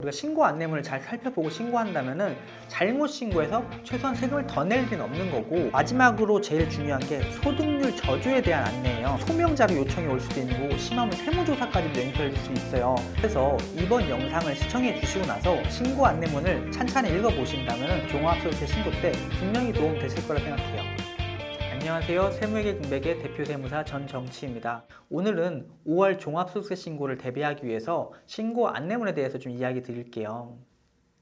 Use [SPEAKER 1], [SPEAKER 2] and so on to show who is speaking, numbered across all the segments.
[SPEAKER 1] 우리가 신고 안내문을 잘 살펴보고 신고한다면은 잘못 신고해서 최소한 세금을 더 낼 일은 없는 거고, 마지막으로 제일 중요한 게 소득률 저조에 대한 안내예요. 소명자료 요청이 올 수도 있는 거고, 심하면 세무조사까지도 연결될 수 있어요. 그래서 이번 영상을 시청해 주시고 나서 신고 안내문을 찬찬히 읽어보신다면 종합소득세 신고 때 분명히 도움 되실 거라 생각해요. 안녕하세요. 세무회계 공백의 대표 세무사 전정치입니다. 오늘은 5월 종합소득세 신고를 대비하기 위해서 신고 안내문에 대해서 좀 이야기 드릴게요.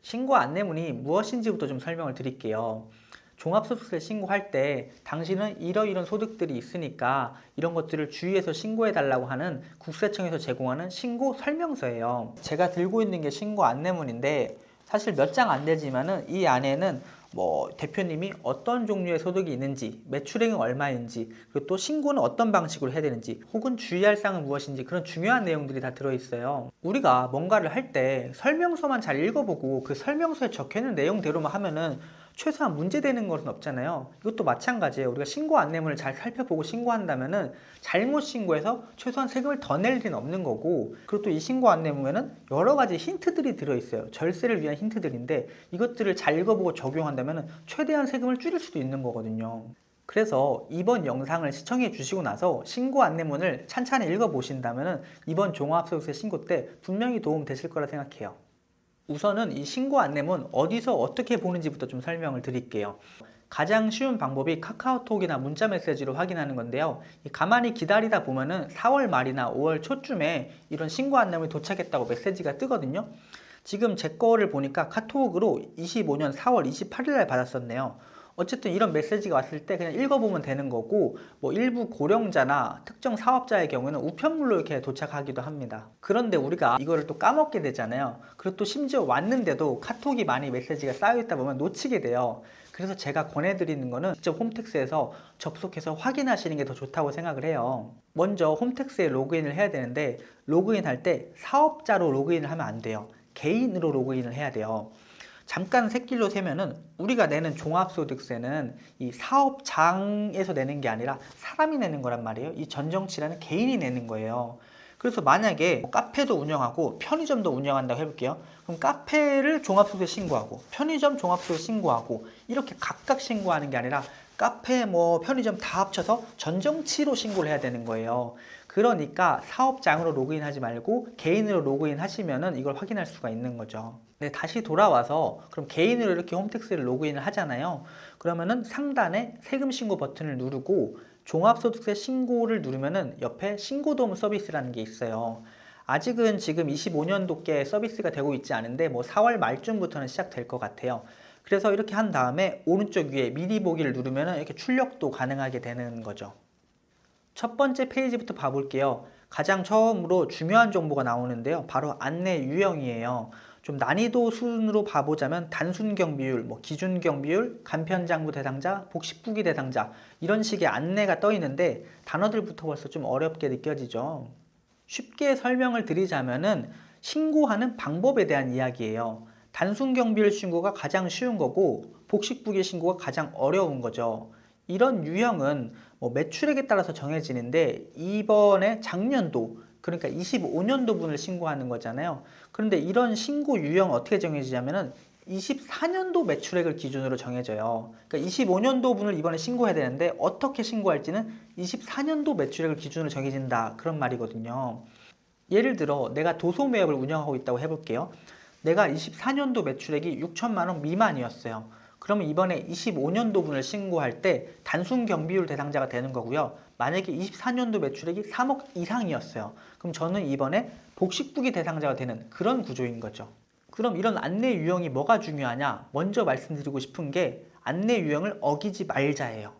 [SPEAKER 1] 신고 안내문이 무엇인지부터 좀 설명을 드릴게요. 종합소득세 신고할 때 당신은 이러이런 소득들이 있으니까 이런 것들을 주의해서 신고해 달라고 하는 국세청에서 제공하는 신고 설명서예요. 제가 들고 있는 게 신고 안내문인데 사실 몇 장 안 되지만은 이 안에는 대표님이 어떤 종류의 소득이 있는지, 매출액이 얼마인지, 그리고 또 신고는 어떤 방식으로 해야 되는지, 혹은 주의할 사항은 무엇인지, 그런 중요한 내용들이 다 들어있어요. 우리가 뭔가를 할 때 설명서만 잘 읽어보고 그 설명서에 적혀있는 내용대로만 하면은 최소한 문제되는 것은 없잖아요. 이것도 마찬가지예요. 우리가 신고 안내문을 잘 살펴보고 신고한다면은 잘못 신고해서 최소한 세금을 더 낼 일은 없는 거고, 그리고 또 이 신고 안내문에는 여러 가지 힌트들이 들어있어요. 절세를 위한 힌트들인데 이것들을 잘 읽어보고 적용한다면은 최대한 세금을 줄일 수도 있는 거거든요. 그래서 이번 영상을 시청해 주시고 나서 신고 안내문을 찬찬히 읽어보신다면은 이번 종합소득세 신고 때 분명히 도움 되실 거라 생각해요. 우선은 이 신고 안내문 어디서 어떻게 보는지부터 좀 설명을 드릴게요. 가장 쉬운 방법이 카카오톡이나 문자 메시지로 확인하는 건데요. 가만히 기다리다 보면은 4월 말이나 5월 초쯤에 이런 신고 안내문이 도착했다고 메시지가 뜨거든요. 지금 제 거를 보니까 카톡으로 25년 4월 28일 날 받았었네요. 어쨌든 이런 메시지가 왔을 때 그냥 읽어보면 되는 거고, 일부 고령자나 특정 사업자의 경우에는 우편물로 이렇게 도착하기도 합니다. 그런데 우리가 이거를 또 까먹게 되잖아요. 그리고 또 심지어 왔는데도 카톡이 많이 메시지가 쌓여있다 보면 놓치게 돼요. 그래서 제가 권해드리는 거는 직접 홈택스에서 접속해서 확인하시는 게 더 좋다고 생각을 해요. 먼저 홈택스에 로그인을 해야 되는데, 로그인 할 때 사업자로 로그인을 하면 안 돼요. 개인으로 로그인을 해야 돼요. 잠깐 샛길로 세면은 우리가 내는 종합소득세는 이 사업장에서 내는 게 아니라 사람이 내는 거란 말이에요. 이 전정치라는 개인이 내는 거예요. 그래서 만약에 카페도 운영하고 편의점도 운영한다고 해볼게요. 그럼 카페를 종합소득세 신고하고 편의점 종합소득세 신고하고 이렇게 각각 신고하는 게 아니라 카페, 편의점 다 합쳐서 전정치로 신고를 해야 되는 거예요. 그러니까 사업장으로 로그인하지 말고 개인으로 로그인 하시면은 이걸 확인할 수가 있는 거죠. 네, 다시 돌아와서 그럼 개인으로 이렇게 홈택스를 로그인을 하잖아요. 그러면은 상단에 세금 신고 버튼을 누르고 종합소득세 신고를 누르면은 옆에 신고도움 서비스라는 게 있어요. 아직은 지금 25년도께 서비스가 되고 있지 않은데 4월 말쯤부터는 시작될 것 같아요. 그래서 이렇게 한 다음에 오른쪽 위에 미리 보기를 누르면 이렇게 출력도 가능하게 되는 거죠. 첫 번째 페이지부터 봐볼게요. 가장 처음으로 중요한 정보가 나오는데요. 바로 안내 유형이에요. 좀 난이도 순으로 봐보자면 단순 경비율, 기준 경비율, 간편장부 대상자, 복식부기 대상자 이런 식의 안내가 떠 있는데 단어들부터 벌써 좀 어렵게 느껴지죠. 쉽게 설명을 드리자면은 신고하는 방법에 대한 이야기예요. 단순 경비율 신고가 가장 쉬운 거고 복식부기 신고가 가장 어려운 거죠. 이런 유형은 매출액에 따라서 정해지는데 이번에 작년도, 그러니까 25년도 분을 신고하는 거잖아요. 그런데 이런 신고 유형 어떻게 정해지냐면은 24년도 매출액을 기준으로 정해져요. 그러니까 25년도 분을 이번에 신고해야 되는데 어떻게 신고할지는 24년도 매출액을 기준으로 정해진다, 그런 말이거든요. 예를 들어 내가 도소매업을 운영하고 있다고 해볼게요. 내가 24년도 매출액이 6천만 원 미만이었어요. 그러면 이번에 25년도 분을 신고할 때 단순 경비율 대상자가 되는 거고요. 만약에 24년도 매출액이 3억 이상이었어요. 그럼 저는 이번에 복식부기 대상자가 되는 그런 구조인 거죠. 그럼 이런 안내 유형이 뭐가 중요하냐? 먼저 말씀드리고 싶은 게 안내 유형을 어기지 말자예요.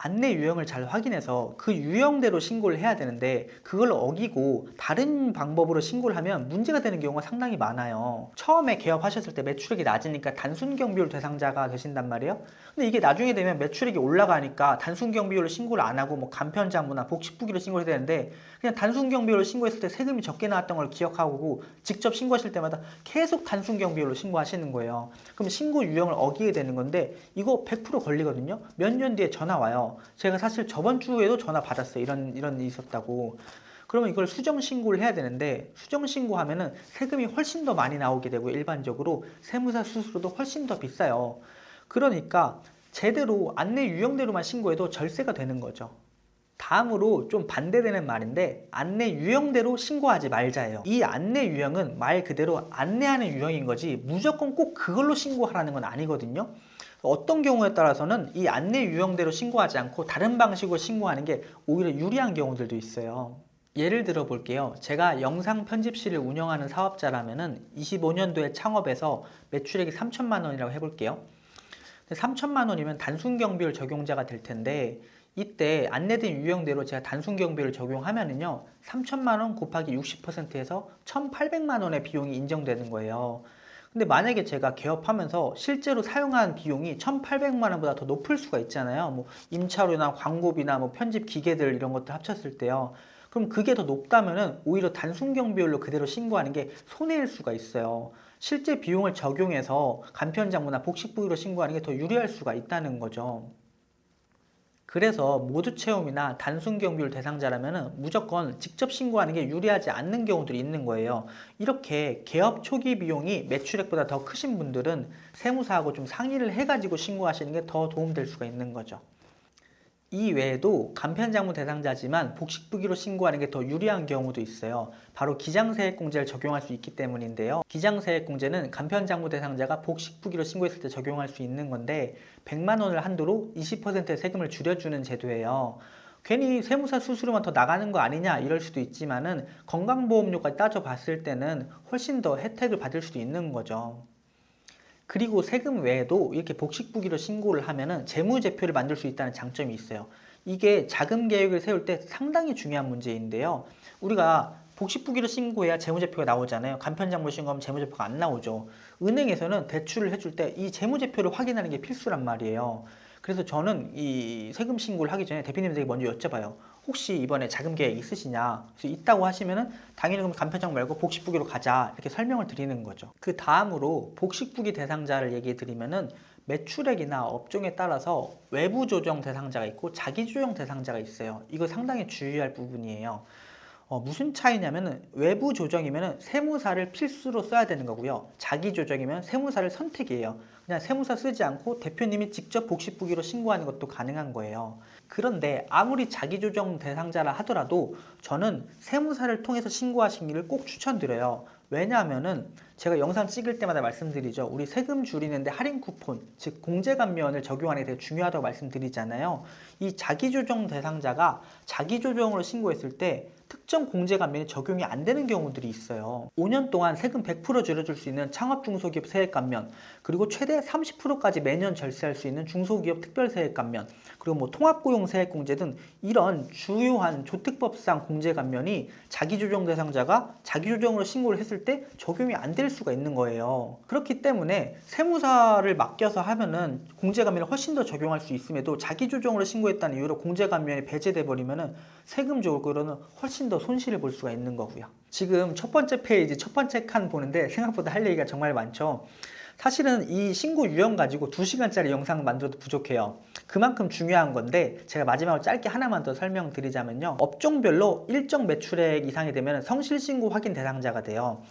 [SPEAKER 1] 안내 유형을 잘 확인해서 그 유형대로 신고를 해야 되는데 그걸 어기고 다른 방법으로 신고를 하면 문제가 되는 경우가 상당히 많아요. 처음에 개업하셨을 때 매출액이 낮으니까 단순 경비율 대상자가 되신단 말이에요. 근데 이게 나중에 되면 매출액이 올라가니까 단순 경비율로 신고를 안 하고 간편장부나 복식부기로 신고를 해야 되는데 그냥 단순 경비율로 신고했을 때 세금이 적게 나왔던 걸 기억하고 직접 신고하실 때마다 계속 단순 경비율로 신고하시는 거예요. 그럼 신고 유형을 어기게 되는 건데 이거 100% 걸리거든요. 몇 년 뒤에 전화 와요. 제가 사실 저번 주에도 전화 받았어요. 이런 일이 있었다고. 그러면 이걸 수정 신고를 해야 되는데 수정 신고하면은 세금이 훨씬 더 많이 나오게 되고 일반적으로 세무사 수수료도 훨씬 더 비싸요. 그러니까 제대로 안내 유형대로만 신고해도 절세가 되는 거죠. 다음으로 좀 반대되는 말인데 안내 유형대로 신고하지 말자예요. 이 안내 유형은 말 그대로 안내하는 유형인 거지 무조건 꼭 그걸로 신고하라는 건 아니거든요. 어떤 경우에 따라서는 이 안내 유형대로 신고하지 않고 다른 방식으로 신고하는 게 오히려 유리한 경우들도 있어요. 예를 들어 볼게요. 제가 영상 편집실을 운영하는 사업자라면은 25년도에 창업해서 매출액이 3천만 원이라고 해볼게요. 3천만 원이면 단순 경비율 적용자가 될 텐데 이때 안내된 유형대로 제가 단순 경비율을 적용하면은요 3천만 원 곱하기 60%에서 1,800만 원의 비용이 인정되는 거예요. 근데 만약에 제가 개업하면서 실제로 사용한 비용이 1,800만 원보다 더 높을 수가 있잖아요. 뭐 임차료나 광고비나 뭐 편집 기계들 이런 것들 합쳤을 때요. 그럼 그게 더 높다면은 오히려 단순 경비율로 그대로 신고하는 게 손해일 수가 있어요. 실제 비용을 적용해서 간편장부나 복식부기로 신고하는 게 더 유리할 수가 있다는 거죠. 그래서 모두 채움이나 단순 경비율 대상자라면 무조건 직접 신고하는 게 유리하지 않는 경우들이 있는 거예요. 이렇게 개업 초기 비용이 매출액보다 더 크신 분들은 세무사하고 좀 상의를 해가지고 신고하시는 게 더 도움될 수가 있는 거죠. 이 외에도 간편장부 대상자지만 복식부기로 신고하는 게 더 유리한 경우도 있어요. 바로 기장세액공제를 적용할 수 있기 때문인데요. 기장세액공제는 간편장부 대상자가 복식부기로 신고했을 때 적용할 수 있는 건데 100만 원을 한도로 20%의 세금을 줄여주는 제도예요. 괜히 세무사 수수료만 더 나가는 거 아니냐 이럴 수도 있지만은 건강보험료까지 따져봤을 때는 훨씬 더 혜택을 받을 수도 있는 거죠. 그리고 세금 외에도 이렇게 복식부기로 신고를 하면은 재무제표를 만들 수 있다는 장점이 있어요. 이게 자금 계획을 세울 때 상당히 중요한 문제인데요. 우리가 복식부기로 신고해야 재무제표가 나오잖아요. 간편장부 신고하면 재무제표가 안 나오죠. 은행에서는 대출을 해줄 때 이 재무제표를 확인하는 게 필수란 말이에요. 그래서 저는 이 세금 신고를 하기 전에 대표님들에게 먼저 여쭤봐요. 혹시 이번에 자금 계획 있으시냐? 그래서 있다고 하시면은 당연히 그럼 간편장 말고 복식부기로 가자 이렇게 설명을 드리는 거죠. 그 다음으로 복식부기 대상자를 얘기해 드리면은 매출액이나 업종에 따라서 외부 조정 대상자가 있고 자기 조정 대상자가 있어요. 이거 상당히 주의할 부분이에요. 무슨 차이냐면은 외부 조정이면은 세무사를 필수로 써야 되는 거고요. 자기 조정이면 세무사를 선택이에요. 그냥 세무사 쓰지 않고 대표님이 직접 복식부기로 신고하는 것도 가능한 거예요. 그런데 아무리 자기 조정 대상자라 하더라도 저는 세무사를 통해서 신고하시기를 꼭 추천드려요. 왜냐하면은 제가 영상 찍을 때마다 말씀드리죠. 우리 세금 줄이는데 할인 쿠폰, 즉 공제 감면을 적용하는 게 되게 중요하다고 말씀드리잖아요. 이 자기 조정 대상자가 자기 조정으로 신고했을 때 특정 공제 감면이 적용이 안 되는 경우들이 있어요. 5년 동안 세금 100% 줄여줄 수 있는 창업 중소기업 세액 감면, 그리고 최대 30%까지 매년 절세할 수 있는 중소기업 특별 세액 감면, 그리고 뭐 통합고용 세액 공제 등 이런 주요한 조특법상 공제 감면이 자기 조정 대상자가 자기 조정으로 신고를 했을 때 적용이 안 될 수가 있는 거예요. 그렇기 때문에 세무사를 맡겨서 하면은 공제 감면을 훨씬 더 적용할 수 있음에도 자기 조정으로 신고했다는 이유로 공제 감면이 배제돼 버리면은 세금적으로는 훨씬 더 손실을 볼 수가 있는 거고요. 지금 첫 번째 페이지 첫 번째 칸 보는데 생각보다 할 얘기가 정말 많죠. 사실은 이 신고 유형 가지고 2시간짜리 영상 만들어도 부족해요. 그만큼 중요한 건데 제가 마지막으로 짧게 하나만 더 설명드리자면요. 업종별로 일정 매출액 이상이 되면 성실신고 확인 대상자가 돼요.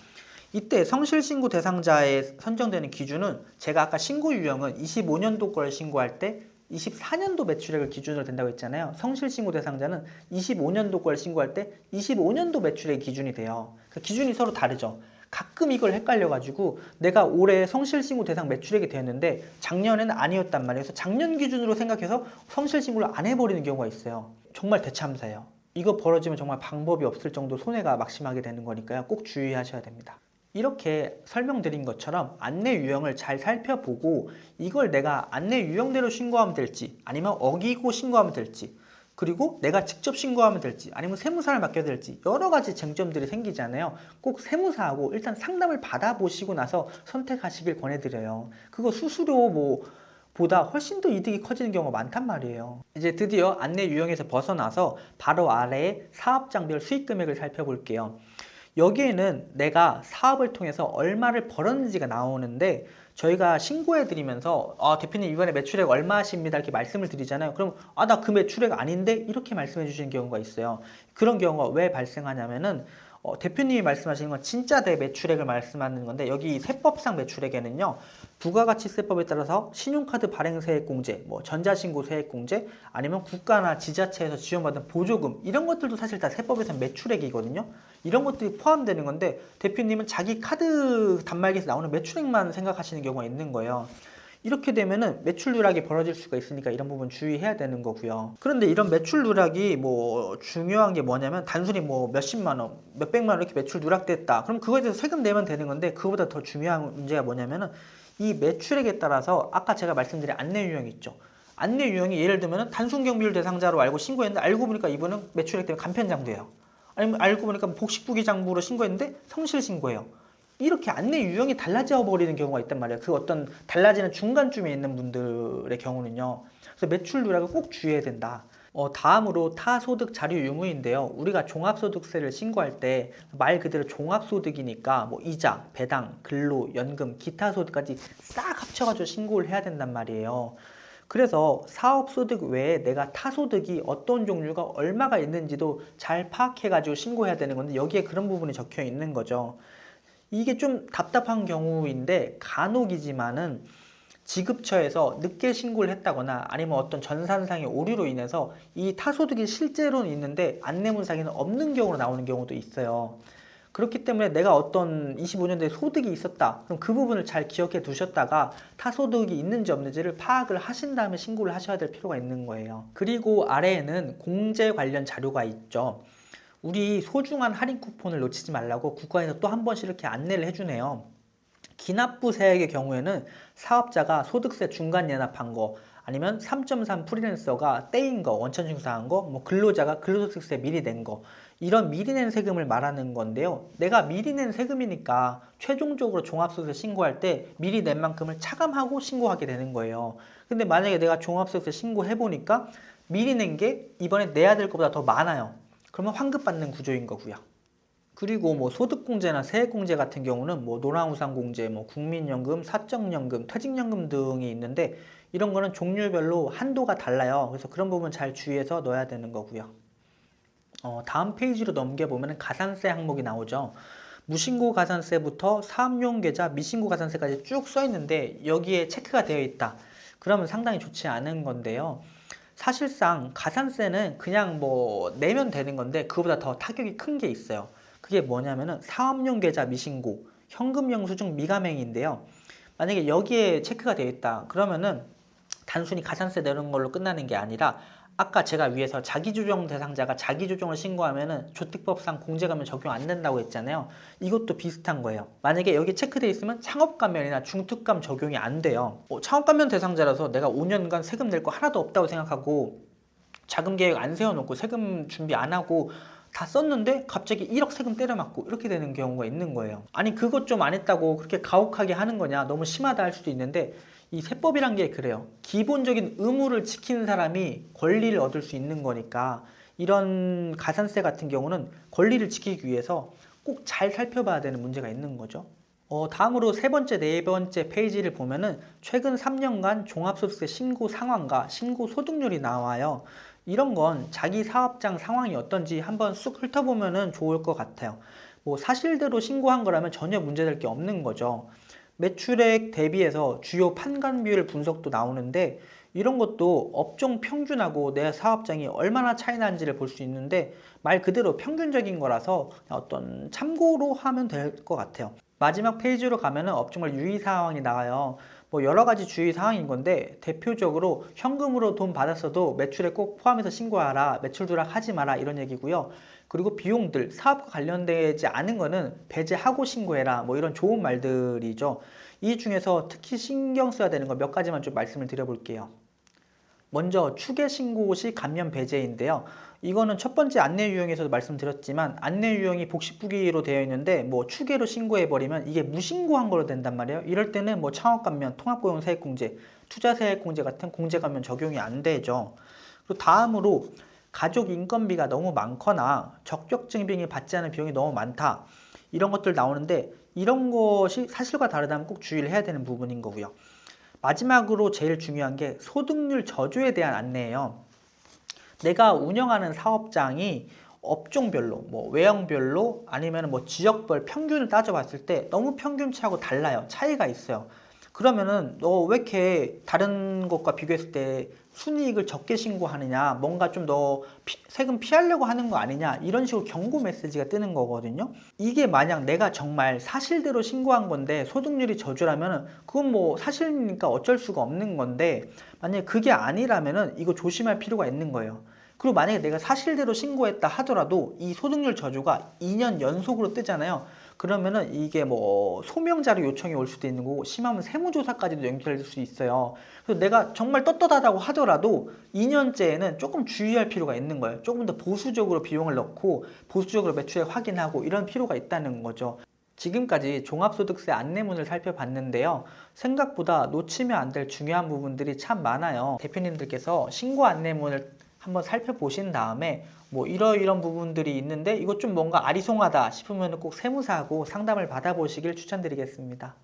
[SPEAKER 1] 이때 성실신고 대상자에 선정되는 기준은 제가 아까 신고 유형은 25년도 걸 신고할 때 24년도 매출액을 기준으로 된다고 했잖아요. 성실신고 대상자는 25년도 걸 신고할 때 25년도 매출액 기준이 돼요. 그러니까 기준이 서로 다르죠. 가끔 이걸 헷갈려가지고 내가 올해 성실신고 대상 매출액이 되었는데 작년에는 아니었단 말이에요. 그래서 작년 기준으로 생각해서 성실신고를 안 해버리는 경우가 있어요. 정말 대참사예요. 이거 벌어지면 정말 방법이 없을 정도 손해가 막심하게 되는 거니까요. 꼭 주의하셔야 됩니다. 이렇게 설명드린 것처럼 안내 유형을 잘 살펴보고 이걸 내가 안내 유형대로 신고하면 될지 아니면 어기고 신고하면 될지 그리고 내가 직접 신고하면 될지 아니면 세무사를 맡겨야 될지 여러 가지 쟁점들이 생기잖아요. 꼭 세무사하고 일단 상담을 받아보시고 나서 선택하시길 권해드려요. 그거 수수료 보다 훨씬 더 이득이 커지는 경우가 많단 말이에요. 이제 드디어 안내 유형에서 벗어나서 바로 아래에 사업장별 수익 금액을 살펴볼게요. 여기에는 내가 사업을 통해서 얼마를 벌었는지가 나오는데 저희가 신고해 드리면서 대표님 이번에 매출액 얼마 하십니다 이렇게 말씀을 드리잖아요. 그럼 나 그 매출액 아닌데 이렇게 말씀해 주시는 경우가 있어요. 그런 경우가 왜 발생하냐면은 대표님이 말씀하시는 건 진짜 내 매출액을 말씀하는 건데 여기 세법상 매출액에는요 부가가치세법에 따라서 신용카드 발행세액공제, 뭐 전자신고세액공제, 아니면 국가나 지자체에서 지원받은 보조금 이런 것들도 사실 다 세법에서 매출액이거든요. 이런 것들이 포함되는 건데 대표님은 자기 카드 단말기에서 나오는 매출액만 생각하시는 경우가 있는 거예요. 이렇게 되면은 매출 누락이 벌어질 수가 있으니까 이런 부분 주의해야 되는 거고요. 그런데 이런 매출 누락이 뭐 중요한 게 뭐냐면 단순히 뭐 몇십만 원, 몇백만 원 이렇게 매출 누락됐다. 그럼 그거에 대해서 세금 내면 되는 건데 그거보다 더 중요한 문제가 뭐냐면은 이 매출액에 따라서 아까 제가 말씀드린 안내 유형이 있죠. 안내 유형이 예를 들면 단순 경비율 대상자로 알고 신고했는데 알고 보니까 이분은 매출액 때문에 간편장부예요. 아니면 알고 보니까 복식부기 장부로 신고했는데 성실 신고예요. 이렇게 안내 유형이 달라져 버리는 경우가 있단 말이에요. 그 어떤 달라지는 중간쯤에 있는 분들의 경우는요. 그래서 매출 누락을 꼭 주의해야 된다. 다음으로 타소득 자료 유무인데요. 우리가 종합소득세를 신고할 때 말 그대로 종합소득이니까 뭐 이자, 배당, 근로, 연금, 기타 소득까지 싹 합쳐가지고 신고를 해야 된단 말이에요. 그래서 사업소득 외에 내가 타소득이 어떤 종류가 얼마가 있는지도 잘 파악해가지고 신고해야 되는 건데 여기에 그런 부분이 적혀 있는 거죠. 이게 좀 답답한 경우인데 간혹이지만은 지급처에서 늦게 신고를 했다거나 아니면 어떤 전산상의 오류로 인해서 이 타소득이 실제로는 있는데 안내문상에는 없는 경우로 나오는 경우도 있어요. 그렇기 때문에 내가 어떤 25년도에 소득이 있었다. 그럼 그 부분을 잘 기억해 두셨다가 타소득이 있는지 없는지를 파악을 하신 다음에 신고를 하셔야 될 필요가 있는 거예요. 그리고 아래에는 공제 관련 자료가 있죠. 우리 소중한 할인 쿠폰을 놓치지 말라고 국가에서 또 한 번씩 이렇게 안내를 해주네요. 기납부 세액의 경우에는 사업자가 소득세 중간 예납한 거 아니면 3.3 프리랜서가 떼인 거, 원천 징수한 거, 뭐 근로자가 근로소득세 미리 낸 거 이런 미리 낸 세금을 말하는 건데요. 내가 미리 낸 세금이니까 최종적으로 종합소득세 신고할 때 미리 낸 만큼을 차감하고 신고하게 되는 거예요. 근데 만약에 내가 종합소득세 신고해 보니까 미리 낸 게 이번에 내야 될 것보다 더 많아요. 그러면 환급받는 구조인 거고요. 그리고 뭐 소득공제나 세액공제 같은 경우는 뭐 노란우산공제, 뭐 국민연금, 사적연금, 퇴직연금 등이 있는데 이런 거는 종류별로 한도가 달라요. 그래서 그런 부분 잘 주의해서 넣어야 되는 거고요. 다음 페이지로 넘겨보면 가산세 항목이 나오죠. 무신고 가산세부터 사업용 계좌, 미신고 가산세까지 쭉 써 있는데 여기에 체크가 되어 있다. 그러면 상당히 좋지 않은 건데요. 사실상 가산세는 그냥 뭐 내면 되는 건데 그거보다 더 타격이 큰 게 있어요. 그게 뭐냐면은 사업용 계좌 미신고, 현금 영수증 미가맹인데요. 만약에 여기에 체크가 되어 있다. 그러면은 단순히 가산세 내는 걸로 끝나는 게 아니라 아까 제가 위에서 자기조정 대상자가 자기조정을 신고하면은 조특법상 공제감면 적용 안 된다고 했잖아요. 이것도 비슷한 거예요. 만약에 여기 체크되어 있으면 창업감면이나 중특감 적용이 안 돼요. 창업감면 대상자라서 내가 5년간 세금 낼 거 하나도 없다고 생각하고 자금 계획 안 세워놓고 세금 준비 안 하고 다 썼는데 갑자기 1억 세금 때려맞고 이렇게 되는 경우가 있는 거예요. 아니 그것 좀 안 했다고 그렇게 가혹하게 하는 거냐 너무 심하다 할 수도 있는데 이 세법이란 게 그래요. 기본적인 의무를 지키는 사람이 권리를 얻을 수 있는 거니까 이런 가산세 같은 경우는 권리를 지키기 위해서 꼭 잘 살펴봐야 되는 문제가 있는 거죠. 다음으로 세 번째, 네 번째 페이지를 보면은 최근 3년간 종합소득세 신고 상황과 신고 소득률이 나와요. 이런 건 자기 사업장 상황이 어떤지 한번 쑥 훑어보면 좋을 것 같아요. 뭐 사실대로 신고한 거라면 전혀 문제될 게 없는 거죠. 매출액 대비해서 주요 판관 비율 분석도 나오는데 이런 것도 업종 평균하고 내 사업장이 얼마나 차이 나는지를 볼 수 있는데 말 그대로 평균적인 거라서 어떤 참고로 하면 될 것 같아요. 마지막 페이지로 가면은 업종별 유의사항이 나와요. 뭐 여러 가지 주의사항인 건데 대표적으로 현금으로 돈 받았어도 매출에 꼭 포함해서 신고하라, 매출 누락하지 마라 이런 얘기고요. 그리고 비용들, 사업과 관련되지 않은 거는 배제하고 신고해라 뭐 이런 좋은 말들이죠. 이 중에서 특히 신경 써야 되는 거 몇 가지만 좀 말씀을 드려볼게요. 먼저 추계 신고 시 감면 배제인데요. 이거는 첫 번째 안내 유형에서도 말씀드렸지만 안내 유형이 복식부기로 되어 있는데 뭐 추계로 신고해버리면 이게 무신고한 걸로 된단 말이에요. 이럴 때는 뭐 창업감면, 통합고용세액공제, 투자세액공제 같은 공제감면 적용이 안 되죠. 그리고 다음으로 가족 인건비가 너무 많거나 적격 증빙이 받지 않은 비용이 너무 많다. 이런 것들 나오는데 이런 것이 사실과 다르다면 꼭 주의를 해야 되는 부분인 거고요. 마지막으로 제일 중요한 게 소득률 저조에 대한 안내예요. 내가 운영하는 사업장이 업종별로, 뭐 외형별로 아니면 뭐 지역별 평균을 따져봤을 때 너무 평균치하고 달라요. 차이가 있어요. 그러면은 너 왜 이렇게 다른 것과 비교했을 때 순이익을 적게 신고하느냐, 뭔가 좀 더 세금 피하려고 하는 거 아니냐, 이런 식으로 경고 메시지가 뜨는 거거든요. 이게 만약 내가 정말 사실대로 신고한 건데 소득률이 저조라면은 그건 뭐 사실이니까 어쩔 수가 없는 건데, 만약에 그게 아니라면은 이거 조심할 필요가 있는 거예요. 그리고 만약에 내가 사실대로 신고했다 하더라도 이 소득률 저조가 2년 연속으로 뜨잖아요. 그러면은 이게 뭐 소명자료 요청이 올 수도 있는 거고, 심하면 세무조사까지도 연결될 수 있어요. 그래서 내가 정말 떳떳하다고 하더라도 2년째에는 조금 주의할 필요가 있는 거예요. 조금 더 보수적으로 비용을 넣고 보수적으로 매출액 확인하고 이런 필요가 있다는 거죠. 지금까지 종합소득세 안내문을 살펴봤는데요. 생각보다 놓치면 안 될 중요한 부분들이 참 많아요. 대표님들께서 신고 안내문을 한번 살펴보신 다음에 뭐 이런 부분들이 있는데 이것 좀 뭔가 아리송하다 싶으면 꼭 세무사하고 상담을 받아보시길 추천드리겠습니다.